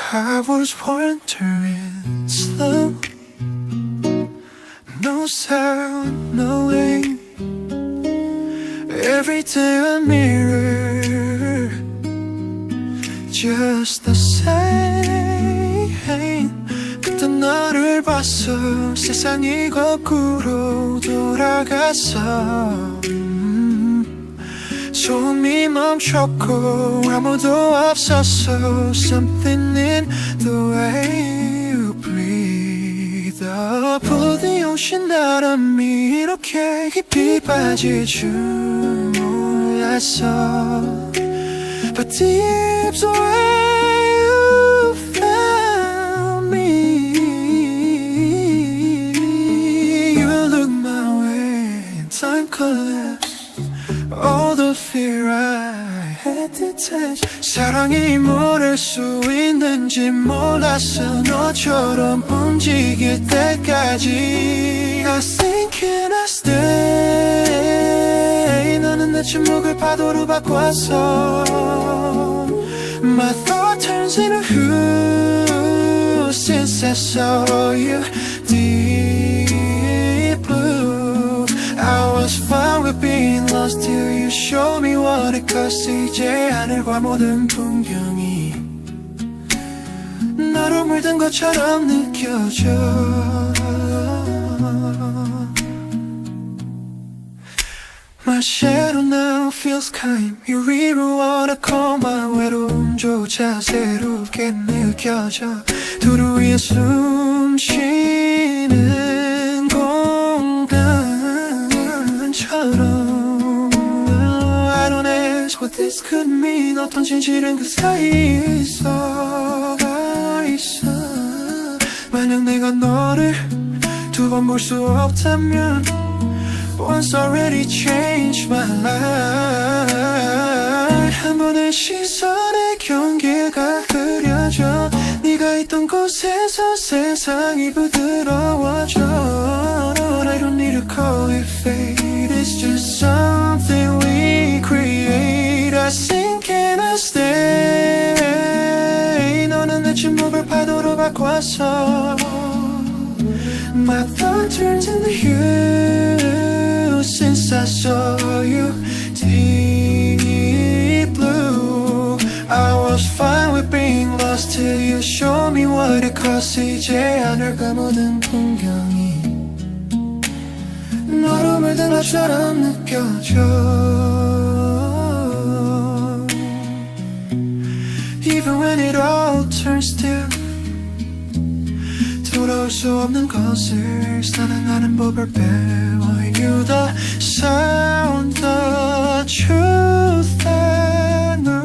I was wondering slow, no sound, no way. Every day a mirror, just the same. 그때 너를 봤어. 세상이 거꾸로 돌아갔어. 소음이 멈췄고 아무도 없었어. Something in the way you breathe. The pool of the ocean 바람이 이렇게 깊이 빠질 줄 몰랐어. But deep's the way you found me. You look my way and time collapsed. All the fear I had to touch. 사랑이 모를 수 있는지 몰랐어. 너처럼 움직일 때까지 I think can I stay. 너는 내 침묵을 파도로 바꿨어. My thought turns into who since I saw you. Deep blue, I was fine with being lost till you showed me what it costs. 이제 하늘과 모든 풍경이 나로 물든 것처럼 느껴져. My shadow now feels kind. You rewrote a call. My 외로움조차 새롭게 느껴져. 두루 위에 숨 쉬는 공간처럼. I don't ask what this could mean. 어떤 진실은 그 사이에 있어. 만약 내가 너를 두 번 볼 수 없다면 Once already changed my life. 한 번의 시선의 경계가 흐려져. 네가 있던 곳에서 세상이 부드러워져. I don't need to call it fate. It's just something we create. I sink and I stay. 너는 내 침묵을 파도로 바꿨어. My thought turns into you since I saw you. Deep blue, I was fine with being lost till you showed me what it costs. 이제 하늘과 모든 풍경이 너로 물든 것처럼 느껴져. Even when it all turns still, 돌아올 수 없는 것을 살아가는 법을 배워. You the sound, the truth I knew.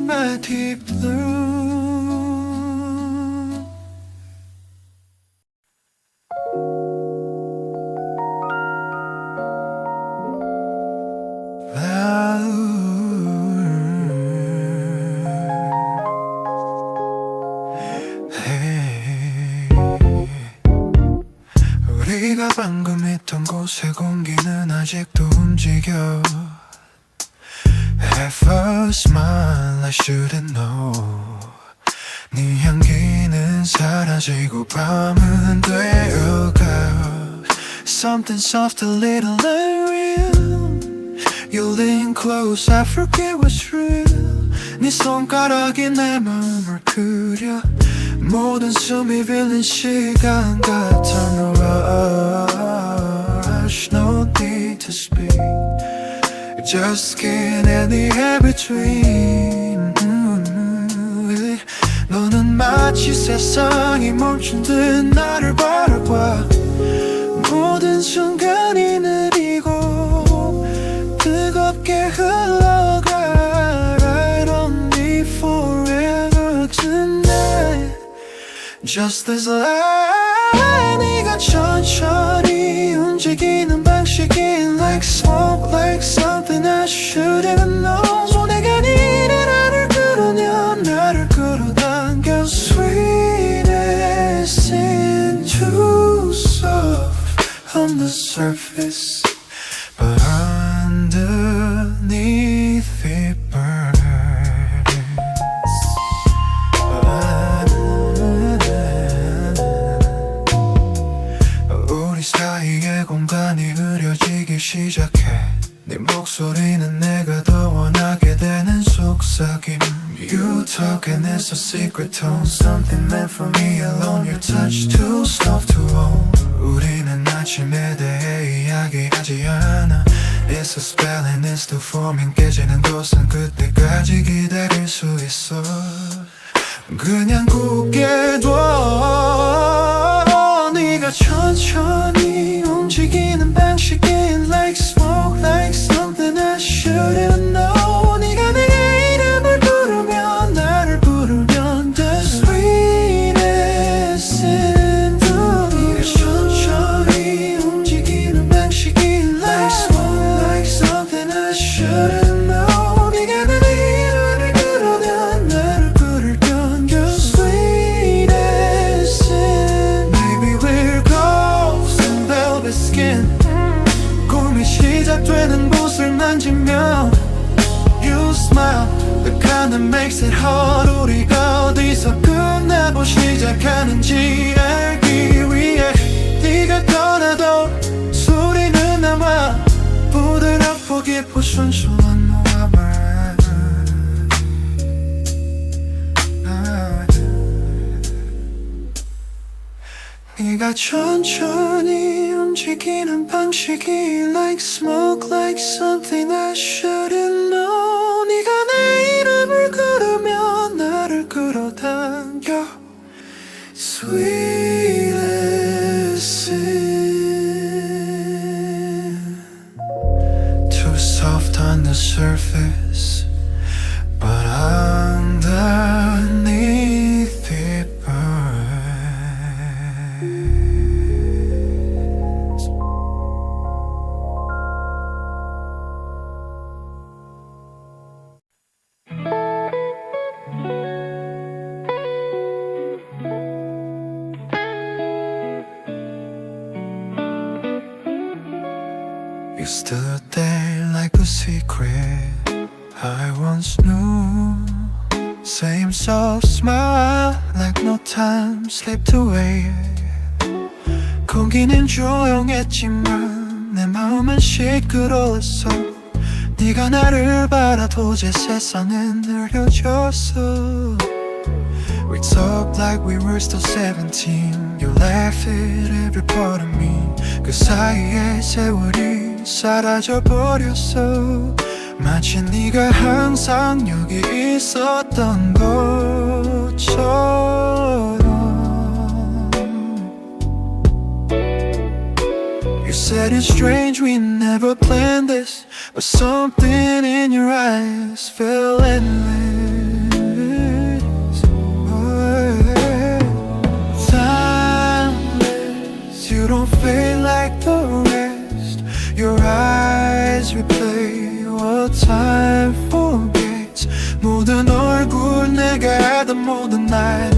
My deep blue. 우리가 방금 있던 곳의 공기는 아직도 움직여. Have a smile I shouldn't know. 네 향기는 사라지고 밤은 되어가. Something soft, a little unreal. You lean close, I forget what's real. 네 손가락이 내 마음을 그려. 모든 숨이 빌린 시간 같아. No rush, no need to speak. Just skin and the air between. 너는 마치 세상이 멈춘 듯 나를 바라봐. 모든 순간이 느리고 뜨겁게 흘러가. I don't need forever tonight. Just this light. 네가 천천히 움직이는 방식이 like smoke, like something I should have known. 손에가 니네 나를 끌어내, 나를 끌어당겨. Sweetest and too soft on the surface, but underneath it burning. talk and it's a secret tone. Something meant for me alone. Your touch too soft to hold. 우리는 아침에 대해 이야기하지 않아. It's a spell and it's the forming. 깨지는 곳은 그때까지 기다릴 수 있어. 그냥 굳게 둬. 네가 천천히 움직이는 방식이 like smoke, like something I shouldn't know. 네가 내 이름을 부르면 나를 부르면 the sweetest in the 네가 천천히 움직이는 방식이 like smoke, like something I shouldn't know. 네가 내 이름을 부르면 나를 부르면 the sweetest in. Maybe we're ghosts in velvet skin. 꿈이 시작되는 곳을 만지면 You smile, the kind that makes it hard. 우리가 어디서 끝나고 시작하는지 알기 위해 네가 떠나도 소리는 남아. 부드럽고 깊고 순수한 너와 말. 네가 천천히 움직이는 방식이 like smoke, like something I shouldn't know. 네가 내 이름을 부르면 나를 끌어당겨 Sweetest sin. Too soft on the surface, but underneath it burns. You stood there like a secret I once knew. Same soft smile like no time slipped away. 공기는 조용했지만 내 마음은 시끄러웠어. 네가 나를 바라보지 세상은 느려졌어. We talked like we were still 17. You laugh at every part of me. 그 사이에 세월이 사라져버렸어. 마치 네가 항상 여기 있었던 것처럼. You said it's strange we never planned this, but something in your eyes felt endless. Timeless, you don't fade like the rest. Your eyes replay what time forgets. 모든 얼굴 내가 알던 모든 날.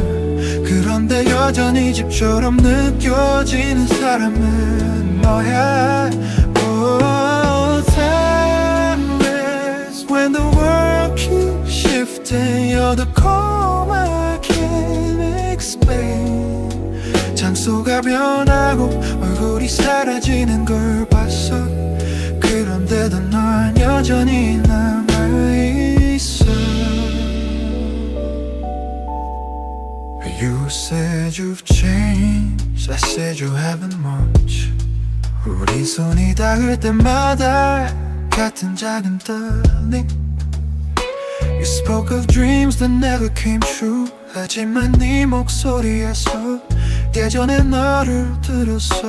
그런데 여전히 집처럼 느껴지는 사람은 너야. Oh, timeless. When the world keeps shifting, you're the calm I can't explain. 장소가 변하고 얼굴이 사라지는 걸 봤어. 그런데도 넌 여전히 남아있어. You said you've changed, I said you haven't much. 우리 손이 닿을 때마다 같은 작은 떨림. You spoke of dreams that never came true. 하지만 네 목소리에서 예전의 너를 들었어.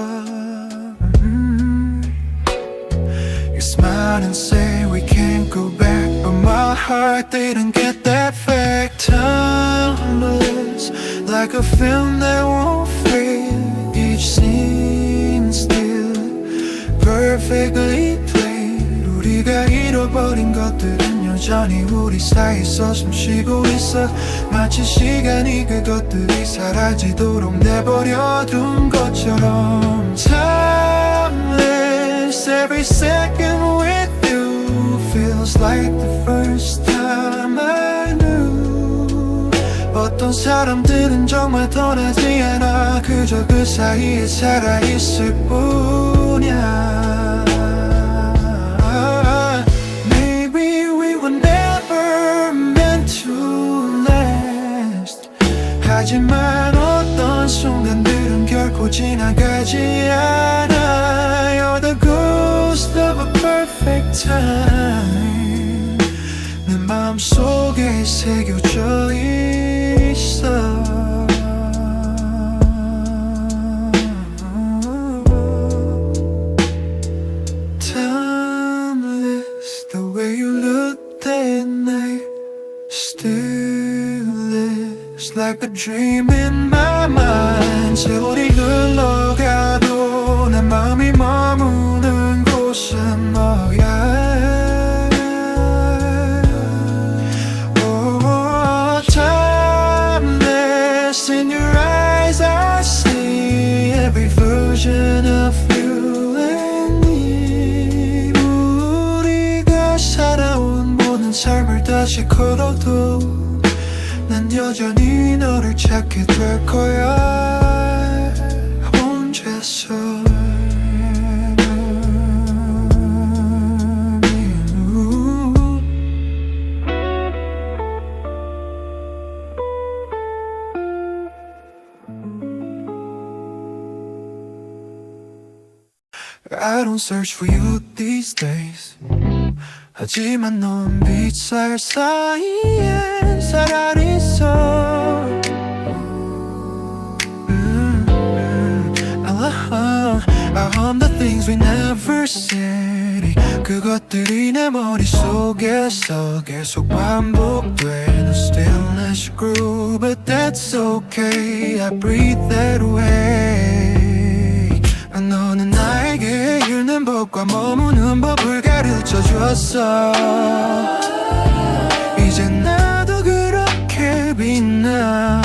You smile and say we can't go back, but my heart didn't get that fact. Timeless, like a film that won't fade. Each scene still perfectly played. 우리가 잃어버린 것들은 여전히 우리 사이서 숨쉬고 있어. 마치 시간이 그것들이 사라지도록 내버려둔 것처럼. Timeless, every second with you feels like the first time I knew. 어떤 사람들은 정말 떠나지 않아. 그저 그 사이에 살아있을 뿐이야. Maybe we were never meant to last. 하지만 어떤 순간들은 결코 지나가지 않아. You're the ghost of a perfect time. 내 마음속에 새겨져 있어. Timeless, the way you looked at night. Still is like a dream in my mind. 세월이 흘러가도 내 마음이 머무는 곳은 너야. Oh, timeless, in your eyes I see every version of you and me. 우리가 살아온 모든 삶을 다시 걸어도 난 여전히 너를 찾게 될 거야. 혼자서. I don't search for you these days. 하지만 넌 빛살 사이에 살아 있어. I hum the things we never said. 그것들이 내 머릿속에서 계속 반복돼. No stillness grew, but that's okay. I breathe that way. 너는 나에게 잃는 법과 머무는 법을 가르쳐줬어. 이제 나도 그렇게 빛나.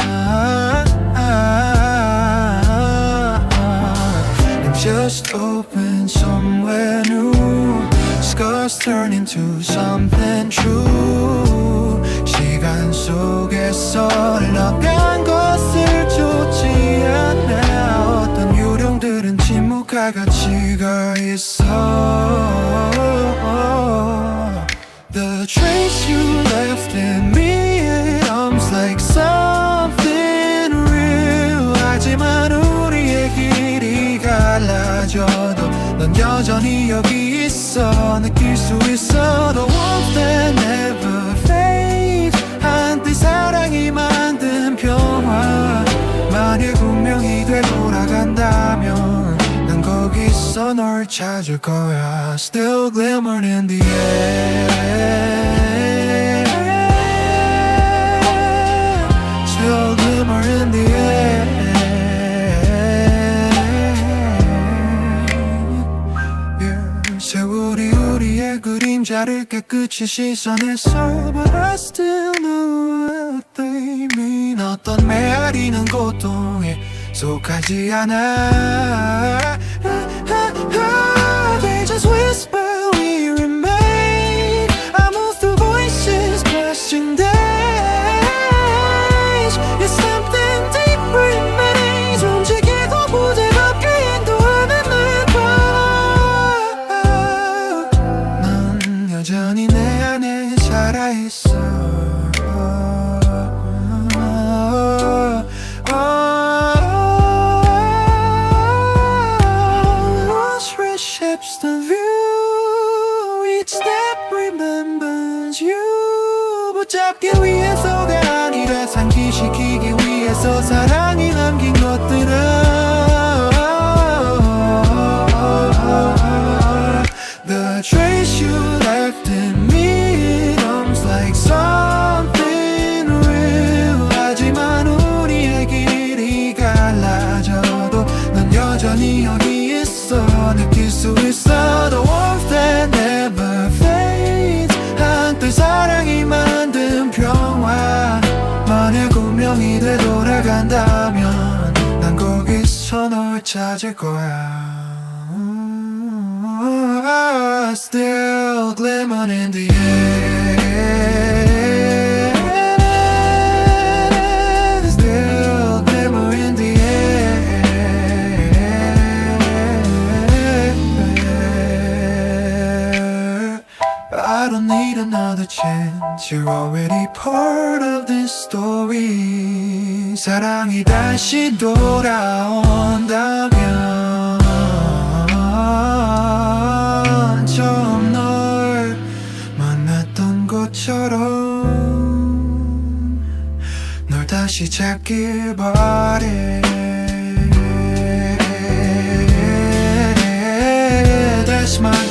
And just open somewhere new. Scars turn into something true. 시간 속에서 흘러간 것을 쫓지 않아. 어떤 요령들은 침묵할 가치가 있어. The trace you left in me, it arms like something real. 하지만 우리의 길이 갈라져도 넌 여전히 여기 있어. 느낄 수 있어. The warmth that never fades. 한때 사랑이 만든 평화. 만약 운명이 되돌아간다면 난 거기서 널 찾을 거야. Still glimmer in the air. Still glimmer in the air. Yeah. 세월이 우리의 그림자를 깨끗이 씻어냈어. But I still know what they mean. 어떤 메아리는 고통에 속하지 않아. They just whisper, we remain. I move through voices, passing days. It's something deep remains. 움직이고 부드럽게 인도하는 내 밤. 넌 여전히 내 안에 살아있어. Shapes the view. Each step remembers you. 붙잡기 위해서가 아니라 상기시키기 위해서 사랑이 남긴 것들은 The trace you left in me, it arms like something real. 하지만 우리의 길이 갈라져도 넌 여전히 여기 있어. 느낄 수 있어. The warmth that never fades. 한때 사랑이 만든 평화. 만약 운명이 되돌아간다면 난 거기서 널 찾을 거야. Still glimmer in the air. Still glimmer in the air. I don't need need another chance. You're already part of this story. 사랑이 다시 돌아온다면 처음 널 만났던 것처럼 널 다시 찾길 바래. That's my